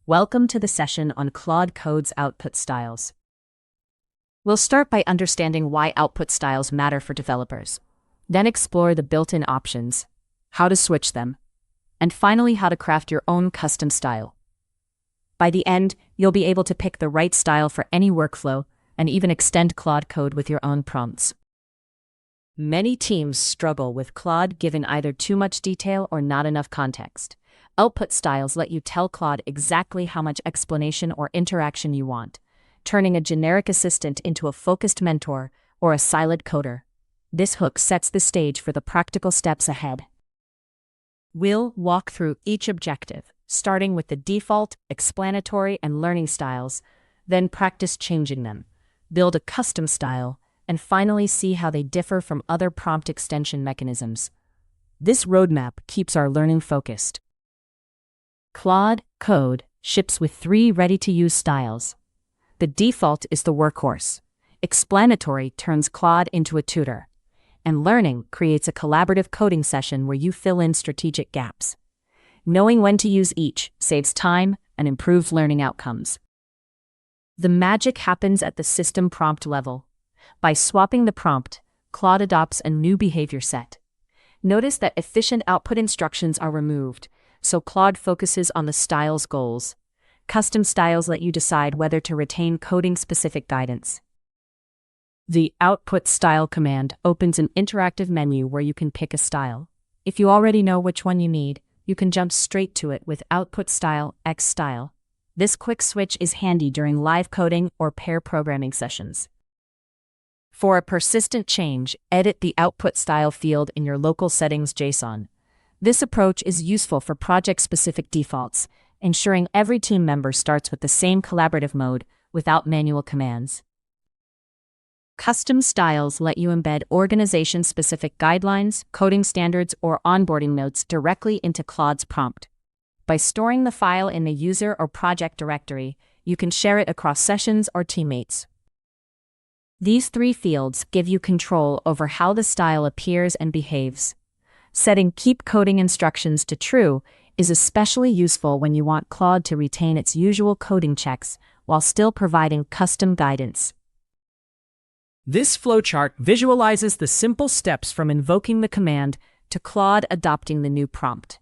Welcome to the session on Claude Code's output styles. We'll start by understanding why output styles matter for developers, then explore the built-in options, how to switch them, and finally how to craft your own custom style. By the end, you'll be able to pick the right style for any workflow and even extend Claude Code with your own prompts. Many teams struggle with Claude given either too much detail or not enough context. Output styles let you tell Claude exactly how much explanation or interaction you want, turning a generic assistant into a focused mentor or a silent coder. This hook sets the stage for the practical steps ahead. We'll walk through each objective, starting with the default, explanatory, and learning styles, then practice changing them, build a custom style, and finally see how they differ from other prompt extension mechanisms. This roadmap keeps our learning focused. Claude Code ships with 3 ready-to-use styles. The default is the workhorse. Explanatory turns Claude into a tutor. And learning creates a collaborative coding session where you fill in strategic gaps. Knowing when to use each saves time and improves learning outcomes. The magic happens at the system prompt level. By swapping the prompt, Claude adopts a new behavior set. Notice that efficient output instructions are removed, so Claude focuses on the style's goals. Custom styles let you decide whether to retain coding-specific guidance. The output style command opens an interactive menu where you can pick a style. If you already know which one you need, you can jump straight to it with output style x style. This quick switch is handy during live coding or pair programming sessions. For a persistent change, edit the output style field in your local settings.json. This approach is useful for project-specific defaults, ensuring every team member starts with the same collaborative mode without manual commands. Custom styles let you embed organization-specific guidelines, coding standards, or onboarding notes directly into Claude's prompt. By storing the file in the user or project directory, you can share it across sessions or teammates. These 3 fields give you control over how the style appears and behaves. Setting Keep Coding Instructions to True is especially useful when you want Claude to retain its usual coding checks while still providing custom guidance. This flowchart visualizes the simple steps from invoking the command to Claude adopting the new prompt.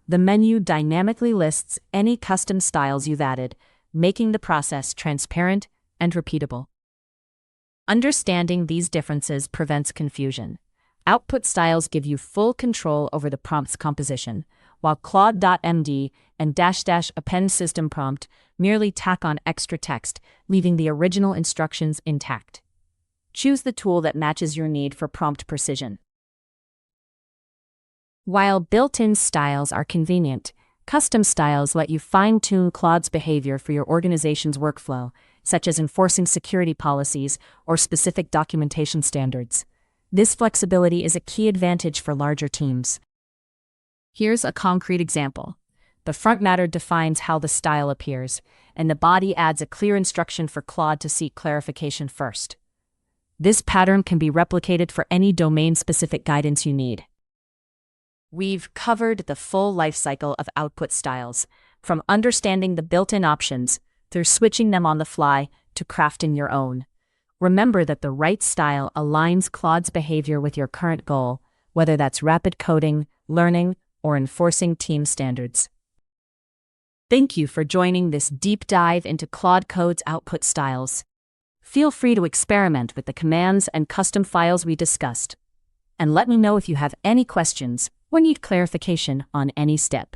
The menu dynamically lists any custom styles you've added, making the process transparent and repeatable. Understanding these differences prevents confusion. Output styles give you full control over the prompt's composition, while CLAUDE.md and --append-system-prompt merely tack on extra text, leaving the original instructions intact. Choose the tool that matches your need for prompt precision. While built-in styles are convenient, custom styles let you fine-tune Claude's behavior for your organization's workflow, such as enforcing security policies or specific documentation standards. This flexibility is a key advantage for larger teams. Here's a concrete example. The Frontmatter defines how the style appears, and the body adds a clear instruction for Claude to seek clarification first. This pattern can be replicated for any domain-specific guidance you need. We've covered the full lifecycle of output styles, from understanding the built-in options through switching them on the fly to crafting your own. Remember that the right style aligns Claude's behavior with your current goal, whether that's rapid coding, learning, or enforcing team standards. Thank you for joining this deep dive into Claude Code's output styles. Feel free to experiment with the commands and custom files we discussed. And let me know if you have any questions or need clarification on any step.